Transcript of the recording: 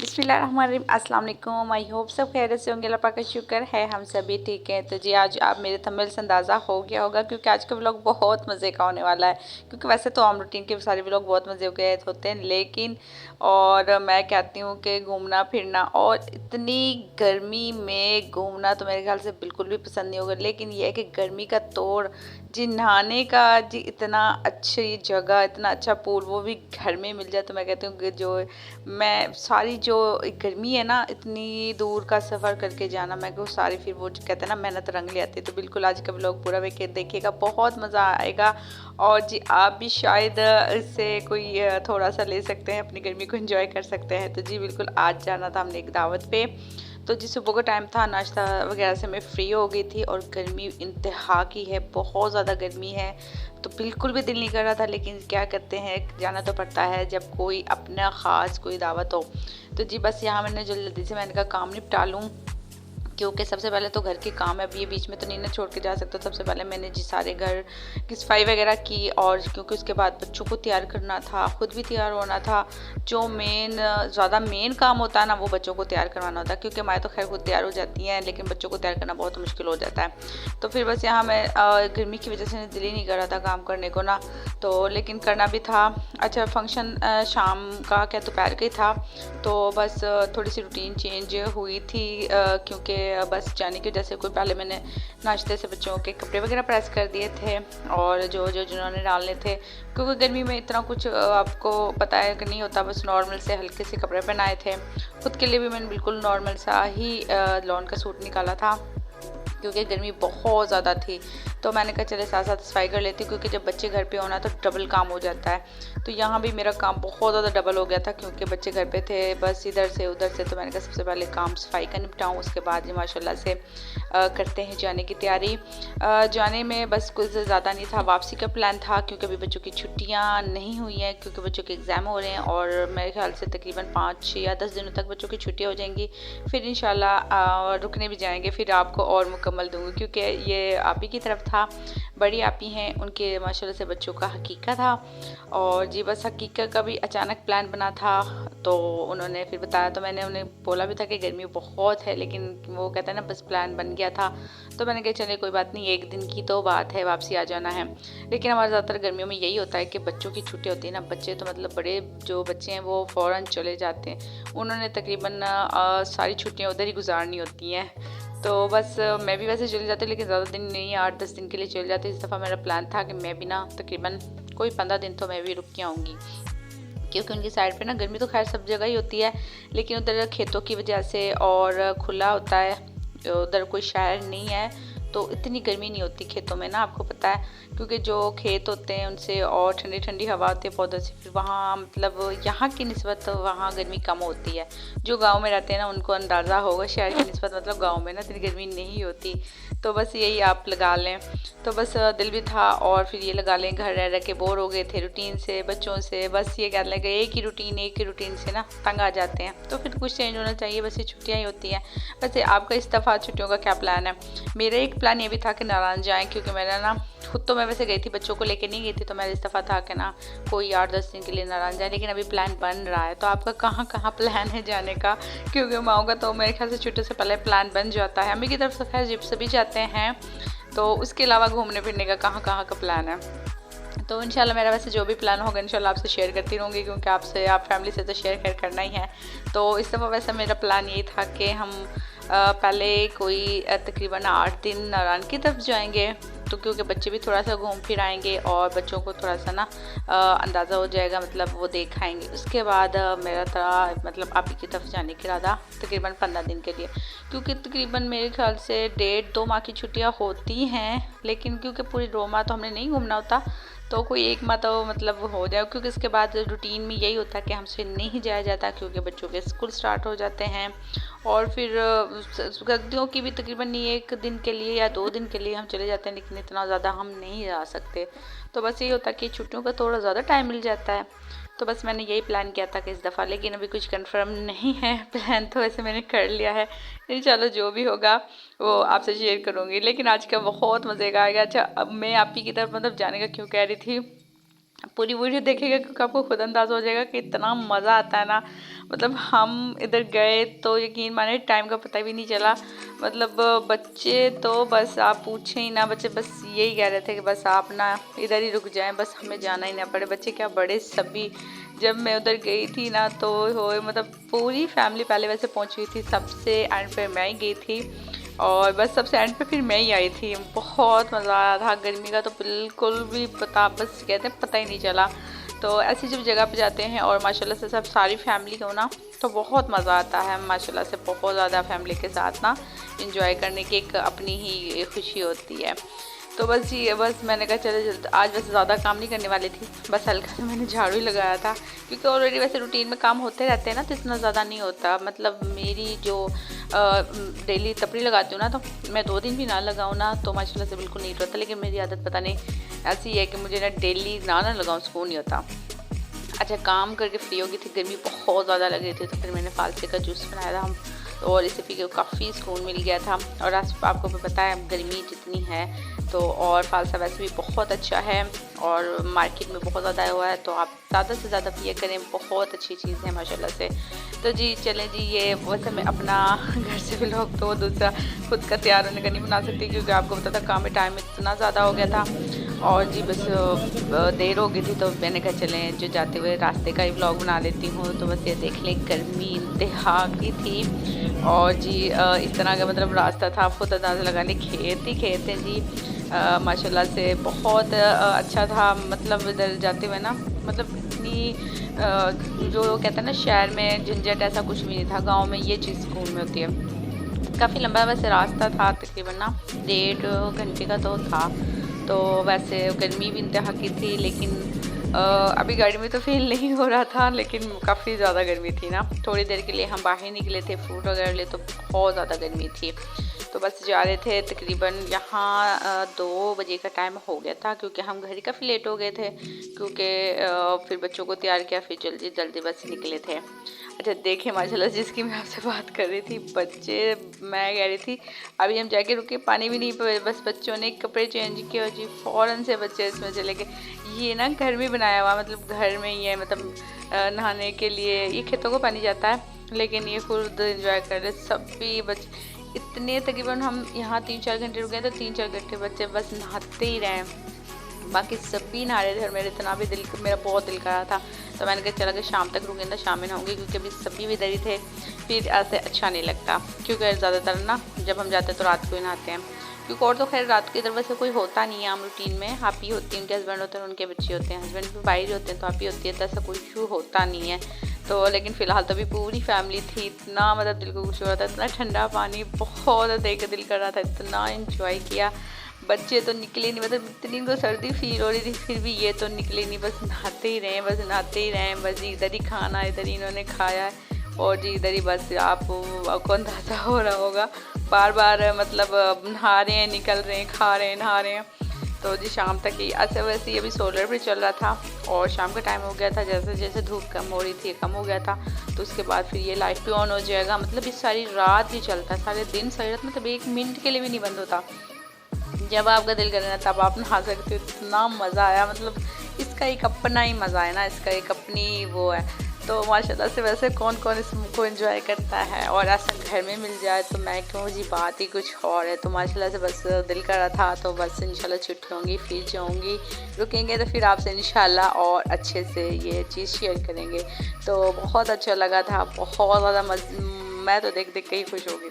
बिस्मिल्लाहिर्रहमानिर्रहीम, अस्सलाम वालेकुम। आई होप सब खैरियत से होंगे। अल्लाह पाक का शुक्र है हम सभी ठीक हैं। तो जी आज आप मेरे थंबनेल से अंदाज़ा हो गया होगा क्योंकि आज का व्लॉग बहुत मज़े का होने वाला है। क्योंकि वैसे तो आम रूटीन के सारे व्लॉग बहुत मज़े के होते हैं, लेकिन और मैं कहती हूँ कि घूमना फिरना और इतनी गर्मी में घूमना तो मेरे ख्याल से बिल्कुल भी पसंद नहीं होगा। लेकिन यह है कि गर्मी का तोड़ जी नहाने का जी इतना अच्छी जगह, इतना अच्छा पूल, वो भी घर में मिल जाए तो मैं कहती हूँ कि जो मैं सारी जो गर्मी है ना, इतनी दूर का सफ़र करके जाना, मैं को सारी फिर वो जो कहते हैं ना मेहनत रंग ले आती है। तो बिल्कुल आज का व्लॉग पूरा देखिएगा, बहुत मज़ा आएगा। और जी आप भी शायद इससे कोई थोड़ा सा ले सकते हैं, अपनी गर्मी को एंजॉय कर सकते हैं। तो जी बिल्कुल आज जाना था हमने एक दावत पे। तो जी सुबह का टाइम था, नाश्ता वगैरह से मैं फ्री हो गई थी और गर्मी इंतहा की है, बहुत ज़्यादा गर्मी है। तो बिल्कुल भी दिल नहीं कर रहा था, लेकिन क्या करते हैं, जाना तो पड़ता है जब कोई अपना ख़ास कोई दावत हो। तो जी बस यहाँ मैंने जल्दी से मैंने कहा काम निपटा लूँ, क्योंकि सबसे पहले तो घर के काम है। अब ये बीच में तो नहीं ना छोड़ के जा सकता। सबसे पहले मैंने जी सारे घर की सफाई वगैरह की, और क्योंकि उसके बाद बच्चों को तैयार करना था, खुद भी तैयार होना था। जो ज़्यादा मेन काम होता है ना, वो बच्चों को तैयार करवाना होता है। क्योंकि माएँ तो खैर खुद तैयार हो जाती हैं, लेकिन बच्चों को तैयार करना बहुत मुश्किल हो जाता है। तो फिर बस यहाँ मैं गर्मी की वजह से दिल ही नहीं कर रहा था काम करने को ना, तो लेकिन करना भी था। अच्छा फंक्शन शाम का क्या दोपहर का ही था। तो बस थोड़ी सी रूटीन चेंज हुई थी, क्योंकि बस जाने की वजह से कोई पहले मैंने नाश्ते से बच्चों के कपड़े वगैरह प्रेस कर दिए थे, और जो जो जिन्होंने डालने थे, क्योंकि गर्मी में इतना कुछ आपको पता है कि नहीं होता। बस नॉर्मल से हल्के से कपड़े पहनाए थे। खुद के लिए भी मैंने बिल्कुल नॉर्मल सा ही लॉन का सूट निकाला था, क्योंकि गर्मी बहुत ज़्यादा थी। तो मैंने कहा चले साथ साथ सफाई कर लेती हूँ, क्योंकि जब बच्चे घर पे होना तो डबल काम हो जाता है। तो यहाँ भी मेरा काम बहुत ज़्यादा डबल हो गया था, क्योंकि बच्चे घर पे थे बस इधर से उधर से। तो मैंने कहा सबसे पहले काम सफाई का निपटाऊँ, उसके बाद ही माशाल्लाह से करते हैं जाने की तैयारी। जाने में बस कुछ ज़्यादा नहीं था, वापसी का प्लान था, क्योंकि अभी बच्चों की छुट्टियाँ नहीं हुई हैं, क्योंकि बच्चों के एग्ज़ाम हो रहे हैं। और मेरे ख्याल से तकरीबन 5 या 10 दिनों तक बच्चों की छुट्टियाँ हो जाएंगी। फिर इंशाल्लाह रुकने भी जाएंगे, फिर आपको और मुकम्मल दूंगी, क्योंकि ये आप ही की तरफ था। बड़ी आपी हैं, उनके माशाल्लाह से बच्चों का हकीका था। और जी बस हकीका का भी अचानक प्लान बना था, तो उन्होंने फिर बताया। तो मैंने उन्हें बोला भी था कि गर्मी बहुत है, लेकिन वो कहते हैं ना बस प्लान बन गया था। तो मैंने कहा चलिए कोई बात नहीं, एक दिन की तो बात है, वापसी आ जाना है। लेकिन हमारे ज़्यादातर गर्मियों में यही होता है कि बच्चों की छुट्टी होती है ना, बच्चे तो मतलब बड़े जो बच्चे हैं वो फ़ौरन चले जाते हैं। उन्होंने तकरीबन सारी छुट्टियाँ उधर ही गुजारनी होती हैं। तो बस मैं भी वैसे चली जाती, लेकिन ज़्यादा दिन नहीं, 8-10 दिन के लिए चली जाती। इस दफ़ा मेरा प्लान था कि मैं भी ना तकरीबन कोई 15 दिन तो मैं भी रुक के आऊँगी, क्योंकि उनकी साइड पे ना गर्मी तो खैर सब जगह ही होती है, लेकिन उधर खेतों की वजह से और खुला होता है, उधर कोई शहर नहीं है, तो इतनी गर्मी नहीं होती खेतों में ना, आपको पता है। क्योंकि जो खेत होते हैं उनसे और ठंडी ठंडी हवा आती है पौधों से, फिर वहाँ मतलब यहाँ की निस्बत वहाँ गर्मी कम होती है। जो गांव में रहते हैं ना उनको अंदाज़ा होगा, शहर की निस्बत मतलब गांव में ना इतनी गर्मी नहीं होती। तो बस यही आप लगा लें। तो बस दिल भी था, और फिर ये लगा लें, घर रह रह के बोर हो गए थे रूटीन से, बच्चों से। बस ये कह लें कि एक ही रूटीन से ना तंग आ जाते हैं, तो फिर कुछ चेंज होना चाहिए। बस ये छुट्टियाँ ही होती हैं। वैसे आपका इस दफ़ा छुट्टियों का क्या प्लान है? मेरा एक प्लान ये भी था कि नारायण जाएँ, क्योंकि मैंने ना खुद तो मैं वैसे गई थी, बच्चों को लेके नहीं गई थी। तो मेरा इस दफ़ा था कि ना कोई 8-10 दिन के लिए नारायण जाए, लेकिन अभी प्लान बन रहा है। तो आपका कहाँ कहाँ प्लान है जाने का? क्योंकि माओ का तो मेरे ख्याल से छुट्टी से पहले प्लान बन जाता है। अम्मी की तरफ से खैर जिप सभी जाते हैं, तो उसके अलावा घूमने फिरने का कहाँ कहाँ का प्लान है? तो इंशाल्लाह मेरा वैसे जो भी प्लान होगा इंशाल्लाह आपसे शेयर करती रहूँगी, क्योंकि आपसे आप फैमिली से तो शेयर करना ही है। तो इस दफ़ा वैसे मेरा प्लान यही था कि हम पहले कोई तकरीबन 8 दिन नारायण की तरफ जाएंगे, तो क्योंकि बच्चे भी थोड़ा सा घूम फिर आएंगे और बच्चों को थोड़ा सा ना अंदाज़ा हो जाएगा, मतलब वो देख आएंगे। उसके बाद मेरा था मतलब आप ही की तरफ जाने का इरादा तकरीबन 15 दिन के लिए, क्योंकि तकरीबन मेरे ख्याल से 1.5-2 माह की छुट्टियाँ होती हैं, लेकिन क्योंकि पूरी 2 माह तो हमने नहीं घूमना होता, तो कोई 1 माह तो मतलब हो जाए। क्योंकि इसके बाद रूटीन में यही होता है कि हमसे नहीं जाया जाता, क्योंकि बच्चों के स्कूल स्टार्ट हो जाते हैं। और फिर सर्दियों की भी तकरीबन 1 दिन के लिए या 2 दिन के लिए हम चले जाते हैं, लेकिन इतना ज़्यादा हम नहीं जा सकते। तो बस यही होता है कि छुट्टियों का थोड़ा ज़्यादा टाइम मिल जाता है। तो बस मैंने यही प्लान किया था कि इस दफ़ा, लेकिन अभी कुछ कंफर्म नहीं है प्लान, तो वैसे मैंने कर लिया है। इंशाल्लाह जो भी होगा वो आपसे शेयर करूँगी। लेकिन आज का बहुत मज़े का आएगा। अच्छा अब मैं आप ही की तरफ मतलब जाने का क्यों कह रही थी, पूरी वीडियो देखिएगा क्योंकि आपको खुद अंदाज़ा हो जाएगा कि इतना मज़ा आता है ना। मतलब हम इधर गए तो यकीन माने टाइम का पता भी नहीं चला। मतलब बच्चे तो बस आप पूछें ही ना, बच्चे बस यही कह रहे थे कि बस आप ना इधर ही रुक जाएं, बस हमें जाना ही ना पड़े। बच्चे क्या बड़े सभी। जब मैं उधर गई थी ना तो हो मतलब पूरी फैमिली पहले वैसे पहुंची हुई थी, सबसे एंड पे मैं ही गई थी और बस सबसे एंड पे फिर मैं ही आई थी। बहुत मज़ा आया था। गर्मी का तो बिल्कुल भी पता, बस कहते हैं पता ही नहीं चला। तो ऐसी जब जगह पे जाते हैं और माशाल्लाह से सब सारी फैमिली हो ना तो बहुत मज़ा आता है माशाल्लाह से। बहुत ज़्यादा फैमिली के साथ ना इंजॉय करने की एक अपनी ही खुशी होती है। तो बस जी बस मैंने कहा चले जल्द, आज वैसे ज़्यादा काम नहीं करने वाली थी, बस हल्का सा मैंने झाड़ू ही लगाया था क्योंकि ऑलरेडी वैसे रूटीन में काम होते रहते हैं ना तो इतना ज़्यादा नहीं होता। मतलब मेरी जो डेली तपड़ी लगाती हूँ ना तो मैं 2 दिन भी ना लगाऊँ ना तो माशाल्लाह से बिल्कुल नहीं होता। लेकिन मेरी आदत पता नहीं ऐसी है कि मुझे ना डेली ना लगाऊँ सुकून नहीं होता। अच्छा काम करके फ्री हो गई थी, गर्मी बहुत ज़्यादा लग रही थी तो फिर मैंने फालसे का जूस बनाया था हम और इसे पी के काफ़ी सुकून मिल गया था। और आपको भी पता है गर्मी जितनी है तो और फालसा वैसे भी बहुत अच्छा है और मार्केट में बहुत ज़्यादा आया हुआ है तो आप ज़्यादा से ज़्यादा पिया करें, बहुत अच्छी चीज़ है माशाल्लाह से। तो जी चलें जी, ये वैसे मैं अपना घर से व्लॉग तो दूसरा खुद का तैयार होने का नहीं बना सकती क्योंकि आपको पता था काम में टाइम इतना ज़्यादा हो गया था और जी बस देर हो गई थी तो मैंने कहा चलें जो जाते हुए रास्ते का ही व्लॉग बना लेती हूँ। तो बस ये देख लें गर्मी इंतहा की थी और जी इस तरह का मतलब रास्ता था, आपको अंदाज़ा लगा लें खेत ही खेत हैं जी। माशाल्लाह से बहुत अच्छा था। मतलब इधर जाते हुए ना मतलब इतनी जो कहते हैं ना शहर में झंझट ऐसा कुछ भी नहीं था, गांव में ये चीज़ सुकून में होती है। काफ़ी लंबा वैसे रास्ता था, तकरीबन ना 1.5 घंटे का तो था। तो वैसे गर्मी भी इंतहा की थी लेकिन अभी गाड़ी में तो फील नहीं हो रहा था लेकिन काफ़ी ज़्यादा गर्मी थी ना। थोड़ी देर के लिए हम बाहर निकले थे फ्रूट वगैरह ले तो बहुत ज़्यादा गर्मी थी। तो बस जा रहे थे, तकरीबन यहाँ 2 बजे का टाइम हो गया था क्योंकि हम घर ही काफ़ी लेट हो गए थे क्योंकि फिर बच्चों को तैयार किया फिर जल्दी जल्दी बस निकले थे। अच्छा देखिए माशाल्लाह जिसकी मैं आपसे बात कर रही थी बच्चे, मैं कह रही थी अभी हम जाके रुके पानी भी नहीं पे, बस बच्चों ने कपड़े चेंज किए और जी फ़ौरन से बच्चे इसमें चले गए। ये ना घर में बनाया हुआ, मतलब घर में ही है, मतलब नहाने के लिए ये खेतों को पानी जाता है लेकिन ये खुद इंजॉय कर रहे सभी बच्चे। इतने तकरीबन हम यहाँ 3-4 घंटे रुके तो 3-4 घंटे बच्चे बस नहाते ही रहे, बाकी सभी नहा रहे थे और मेरे इतना भी मेरा बहुत दिल कर रहा था। तो मैंने कहा चला कि शाम तक रुकेंगे, शाम में नहाऊंगी क्योंकि अभी सभी भी इधर ही थे, फिर ऐसे अच्छा नहीं लगता क्योंकि ज़्यादातर ना जब हम जाते हैं तो रात को ही नहाते हैं क्योंकि और तो खैर रात को इधर वैसे कोई होता नहीं है आम रूटीन में। आप ही होती हैं, उनके हस्बैंड होते हैं, उनके बच्चे होते हैं, हस्बैंड भी बाहर होते हैं तो आप ही होती है, तो ऐसा कोई इशू होता नहीं है। तो लेकिन फ़िलहाल तो अभी पूरी फैमिली थी, इतना मतलब दिल को खुश हो रहा था, इतना ठंडा पानी बहुत देख के दिल कर रहा था, इतना इंजॉय किया। बच्चे तो निकले नहीं, मतलब इतनी इनको सर्दी फील हो रही थी फिर भी ये तो निकले नहीं, बस नहाते ही रहे, बस नहाते ही रहे, बस इधर ही खाना इधर ही इन्होंने खाया है और जी इधर ही बस आपको अंदाज़ा हो रहा होगा बार बार मतलब नहा रहे हैं, निकल रहे हैं, खा रहे हैं, नहा रहे हैं। तो जी शाम तक ही ऐसे वैसे ही अभी सोलर भी चल रहा था और शाम का टाइम हो गया था, जैसे जैसे धूप कम हो रही थी कम हो गया था तो उसके बाद फिर ये लाइट भी ऑन हो जाएगा। मतलब इस सारी रात ही चलता है, सारे दिन सारी रात, मतलब 1 मिनट के लिए भी नहीं बंद होता। जब आपका दिल करे ना तब आप नहा सकते हो, इतना मज़ा आया। मतलब इसका एक अपना ही मज़ा है ना, इसका एक अपनी वो है। तो माशाल्लाह से वैसे कौन कौन इसको एंजॉय करता है और ऐसा घर में मिल जाए तो मैं कहूँ जी बात ही कुछ और है। तो माशाल्लाह से बस दिल कर रहा था तो बस इंशाल्लाह छुट्टी होंगी फिर जाऊँगी, रुकेंगे तो फिर आपसे इंशाल्लाह और अच्छे से ये चीज़ शेयर करेंगे। तो बहुत अच्छा लगा था, बहुत ज़्यादा मैं तो देख देख के ही खुश हो गई।